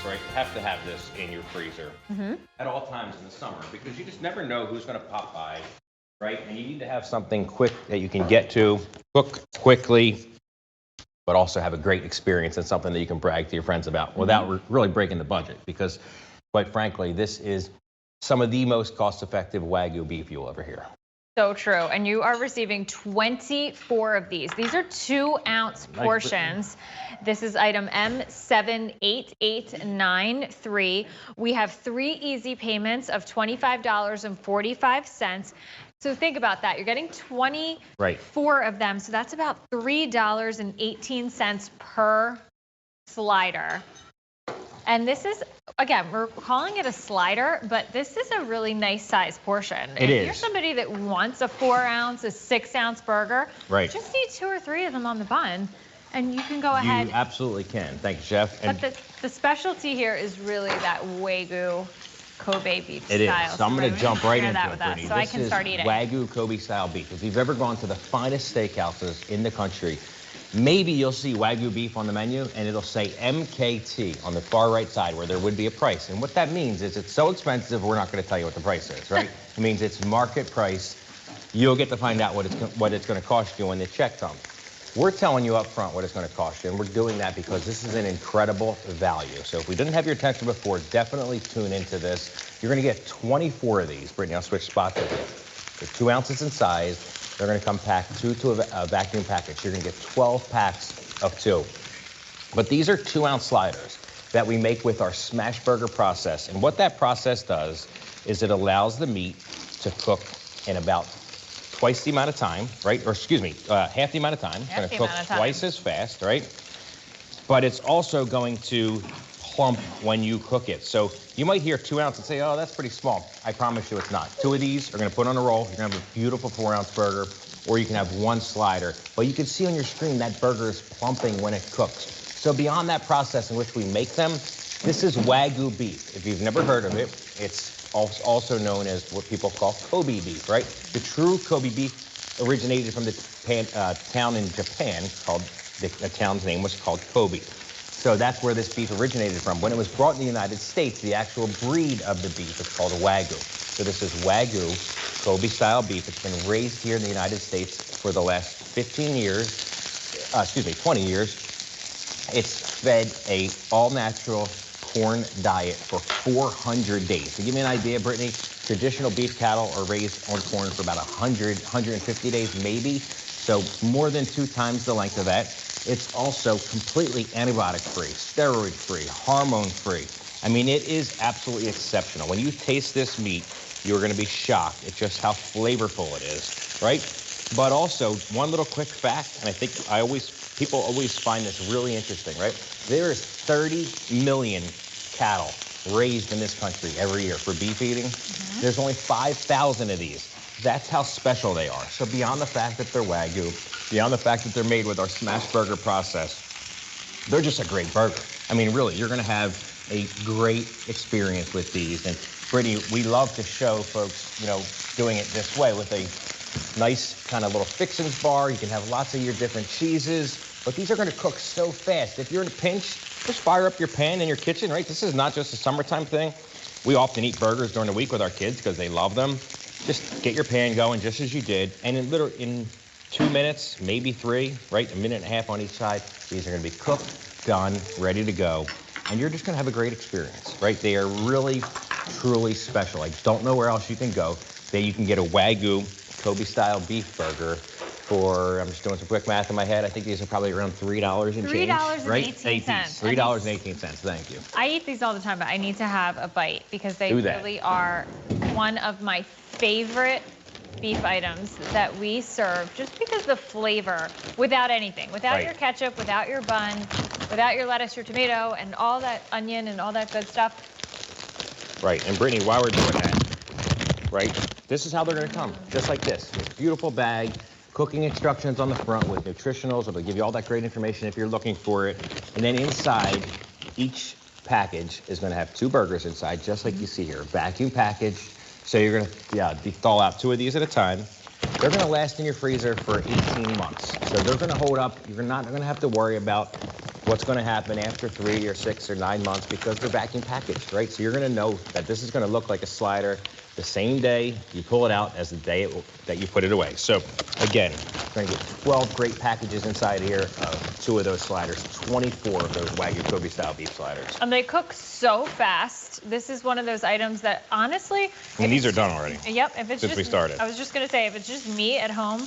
right? You have to have this in your freezer at all times in the summer because you just never know who's going to pop by, right? And you need to have something quick that you can get to, cook quickly, but also have a great experience and something that you can brag to your friends about without really breaking the budget. Because, quite frankly, this is some of the most cost-effective Wagyu beef you'll ever hear. So true. And you are receiving 24 of these. These are 2-ounce portions. This is item M78893. We have 3 easy payments of $25.45. So think about that. You're getting 24 of them. So that's about $3.18 per slider. And this is, again, we're calling it a slider, but this is a really nice size portion. It is. If you're somebody that wants a 4-ounce, a 6-ounce burger, just need 2 or 3 of them on the bun, and you can go ahead. You absolutely can. Thank you, Chef. But the specialty here is really that Wagyu Kobe beef style. It is. So I'm going to jump right into it, Brittany. So I can start eating. Wagyu Kobe-style beef. If you've ever gone to the finest steakhouses in the country, maybe you'll see Wagyu beef on the menu and it'll say MKT on the far right side where there would be a price. And what that means is it's so expensive, we're not going to tell you what the price is, right? It means it's market price. You'll get to find out what it's going to cost you when the check comes. We're telling you up front what it's going to cost you, and we're doing that because this is an incredible value. So if we didn't have your attention before, definitely tune into this. You're going to get 24 of these. Brittany, I'll switch spots with you. They're 2 ounces in size. They're going to come packed 2 to a vacuum package. You're going to get 12 packs of 2. But these are 2-ounce sliders that we make with our smash burger process. And what that process does is it allows the meat to cook in about twice the amount of time, right? Or excuse me, half the amount of time. It's going to cook twice as fast, right? But it's also going to plump when you cook it. So you might hear 2 ounce and say, oh, that's pretty small. I promise you it's not. 2 of these are going to put on a roll. You're going to have a beautiful 4-ounce burger, or you can have 1 slider. But you can see on your screen that burger is plumping when it cooks. So beyond that process in which we make them, this is Wagyu beef. If you've never heard of it, it's also known as what people call Kobe beef, right? The true Kobe beef originated from the town in Japan called, the town's name was called Kobe. So that's where this beef originated from. When it was brought in the United States, the actual breed of the beef is called Wagyu. So this is Wagyu Kobe-style beef. It's been raised here in the United States for the last 20 years. It's fed a all-natural corn diet for 400 days. To give you an idea, Brittany, traditional beef cattle are raised on corn for about 100, 150 days maybe. So more than 2 times the length of that. It's also completely antibiotic-free, steroid-free, hormone-free. I mean, it is absolutely exceptional. When you taste this meat, you're going to be shocked at just how flavorful it is, right? But also, one little quick fact, and I think people always find this really interesting, right? There is 30 million cattle raised in this country every year for beef eating. There's only 5,000 of these. That's how special they are. So beyond the fact that they're Wagyu, beyond the fact that they're made with our smash burger process, they're just a great burger. I mean, really, you're going to have a great experience with these. And Brittany, we love to show folks, doing it this way with a nice kind of little fixings bar. You can have lots of your different cheeses, but these are going to cook so fast. If you're in a pinch, just fire up your pan in your kitchen, right? This is not just a summertime thing. We often eat burgers during the week with our kids because they love them. Just get your pan going just as you did, and in 2 minutes, maybe 3, right? 1.5 minutes on each side. These are going to be cooked, done, ready to go, and you're just going to have a great experience, right? They are really, truly special. I don't know where else you can go that you can get a Wagyu Kobe-style beef burger for, I'm just doing some quick math in my head, I think these are probably around $3 and change, right? $3.18, thank you. I eat these all the time, but I need to have a bite because they really are one of my favorite beef items that we serve, just because the flavor, without anything, without your ketchup, without your bun, without your lettuce, your tomato, and all that onion and all that good stuff. Right, and Brittany, while we're doing that, right, this is how they're gonna come, just like this. This beautiful bag, cooking instructions on the front with nutritionals. It'll give you all that great information if you're looking for it. And then inside, each package is gonna have 2 burgers inside, just like you see here, vacuum package. So you're gonna, thaw out 2 of these at a time. They're gonna last in your freezer for 18 months. So they're gonna hold up. You're not gonna have to worry about what's going to happen after 3 or 6 or 9 months because they're vacuum packaged, right? So you're going to know that this is going to look like a slider the same day you pull it out as the day that you put it away. So again, you're going to get 12 great packages inside here of 2 of those sliders, 24 of those Wagyu Kobe-style beef sliders. And they cook so fast. This is one of those items that honestly... And these are done already. Yep. If it's since we started. I was just going to say, if it's just me at home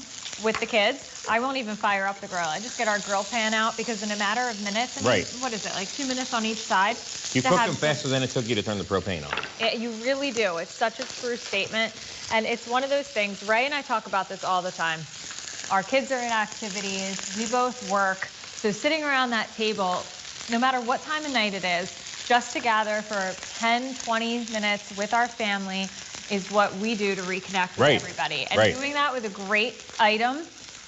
with the kids, I won't even fire up the grill. I just get our grill pan out because in a matter of minutes, I mean, what is it, like 2 minutes on each side? You cook them faster than it took you to turn the propane on. You really do. It's such a true statement. And it's one of those things, Ray and I talk about this all the time. Our kids are in activities, we both work. So sitting around that table, no matter what time of night it is, just to gather for 10, 20 minutes with our family is what we do to reconnect with everybody. And doing that with a great item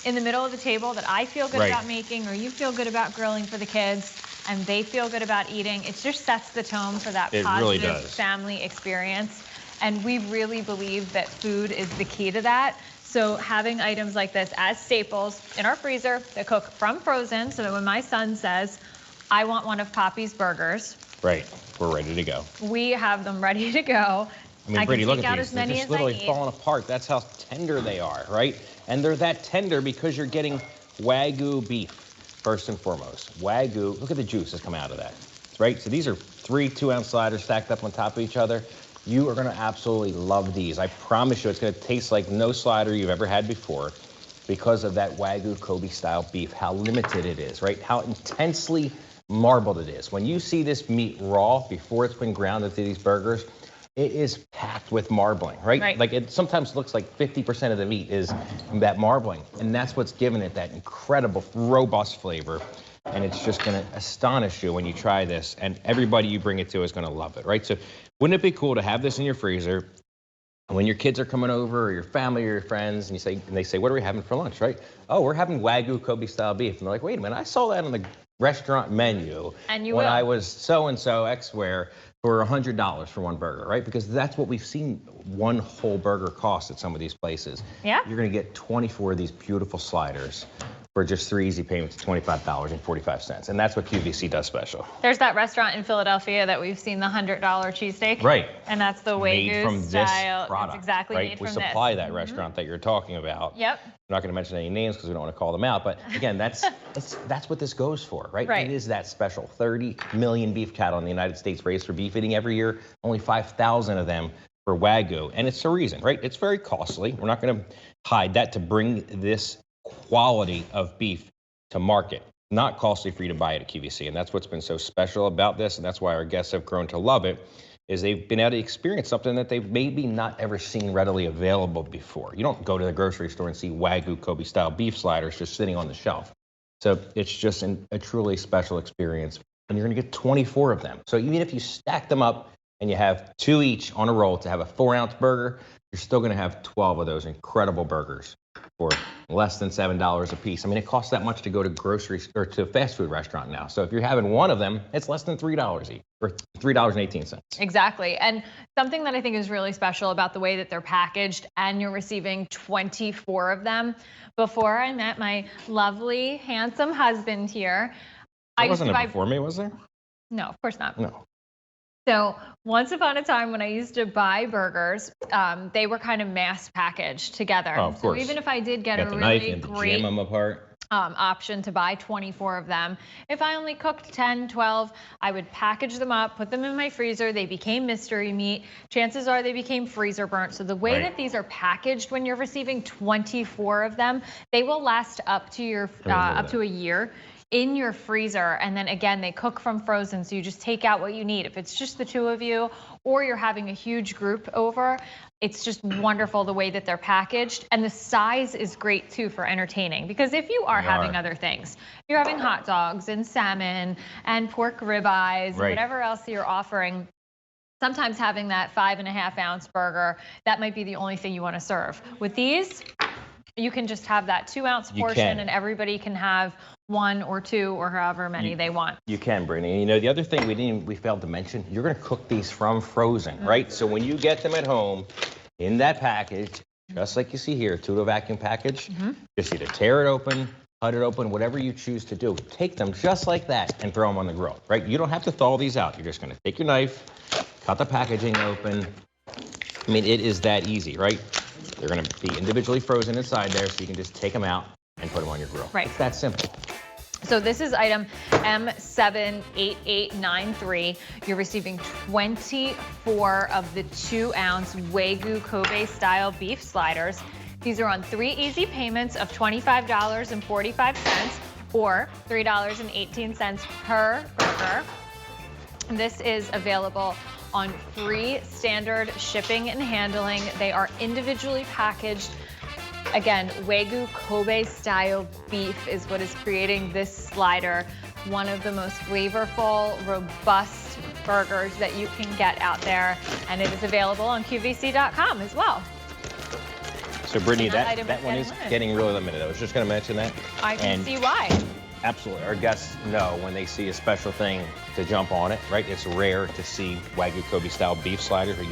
in the middle of the table that I feel good about making, or you feel good about grilling for the kids, and they feel good about eating, it just sets the tone for that positive family experience. And we really believe that food is the key to that. So having items like this as staples in our freezer that cook from frozen, so that when my son says, I want one of Poppy's burgers. Right, we're ready to go. We have them ready to go. I mean, Brady, look at these. They're just literally falling apart. That's how tender they are, right? And they're that tender because you're getting Wagyu beef, first and foremost. Wagyu, look at the juice that's come out of that, right? So these are 3 2-ounce sliders stacked up on top of each other. You are going to absolutely love these. I promise you it's going to taste like no slider you've ever had before because of that Wagyu Kobe-style beef, how limited it is, right? How intensely marbled it is. When you see this meat raw before it's been ground into these burgers, it is packed with marbling, right? Like it sometimes looks like 50% of the meat is that marbling, and that's what's giving it that incredible, robust flavor. And it's just going to astonish you when you try this, and everybody you bring it to is going to love it, right? So wouldn't it be cool to have this in your freezer when your kids are coming over, or your family, or your friends, and they say, what are we having for lunch, right? Oh, we're having Wagyu Kobe-style beef. And they're like, wait a minute, I saw that on the restaurant menu when I was so-and-so X-where for $100 for one burger, right? Because that's what we've seen one whole burger cost at some of these places. Yeah. You're going to get 24 of these beautiful sliders for just 3 easy payments of $25.45. And that's what QVC does special. There's that restaurant in Philadelphia that we've seen, the $100 cheesesteak. Right. And that's the Wagyu made from style. This product. It's exactly made from this. We supply that restaurant that you're talking about. Yep. I'm not going to mention any names because we don't want to call them out. But again, that's what this goes for, right? It is that special. 30 million beef cattle in the United States raised for beef eating every year. Only 5,000 of them for Wagyu. And it's a reason, right? It's very costly. We're not going to hide that to bring this quality of beef to market. Not costly for you to buy it at QVC. And that's what's been so special about this. And that's why our guests have grown to love it, is they've been able to experience something that they've maybe not ever seen readily available before. You don't go to the grocery store and see Wagyu Kobe-style beef sliders just sitting on the shelf. So it's just a truly special experience. And you're going to get 24 of them. So even if you stack them up and you have 2 each on a roll to have a 4-ounce burger, you're still going to have 12 of those incredible burgers for less than $7 a piece. I mean, it costs that much to go to groceries or to a fast food restaurant now. So if you're having one of them, it's less than $3 each, or $3.18. Exactly. And something that I think is really special about the way that they're packaged, and you're receiving 24 of them. Before I met my lovely, handsome husband here, I wasn't there before me, was there? No, of course not. No. So once upon a time when I used to buy burgers, they were kind of mass packaged together. Oh, of course. So even if I did get a really great jam them apart. Option to buy 24 of them, if I only cooked 10, 12, I would package them up, put them in my freezer. They became mystery meat. Chances are they became freezer burnt. So the way that these are packaged, when you're receiving 24 of them, they will last up to your up to a year in your freezer. And then again, they cook from frozen, so you just take out what you need. If it's just the 2 of you, or you're having a huge group over, it's just wonderful the way that they're packaged. And the size is great too for entertaining, because if you are having other things, you're having hot dogs and salmon and pork ribeyes and whatever else you're offering, sometimes having that 5.5-ounce burger, that might be the only thing you want to serve. With these, you can just have that 2-ounce portion, and everybody can have 1 or 2 or however many they want. You can, Brittany. You know, the other thing we failed to mention, you're going to cook these from frozen, right? So when you get them at home in that package, just like you see here, 2 vacuum package, just either tear it open, cut it open, whatever you choose to do. Take them just like that and throw them on the grill, right? You don't have to thaw these out. You're just gonna take your knife, cut the packaging open. I mean, it is that easy, right? They're gonna be individually frozen inside there, so you can just take them out and put them on your grill. Right. It's that simple. So this is item M78893. You're receiving 24 of the 2-ounce Wagyu Kobe-style beef sliders. These are on 3 easy payments of $25.45 or $3.18 per burger. This is available on free standard shipping and handling. They are individually packaged. Again, Wagyu Kobe-style beef is what is creating this slider. One of the most flavorful, robust burgers that you can get out there. And it is available on QVC.com as well. So Brittany, that one is getting really limited. I was just going to mention that. I can see why. Absolutely. Our guests know when they see a special thing to jump on it, right? It's rare to see Wagyu Kobe-style beef sliders.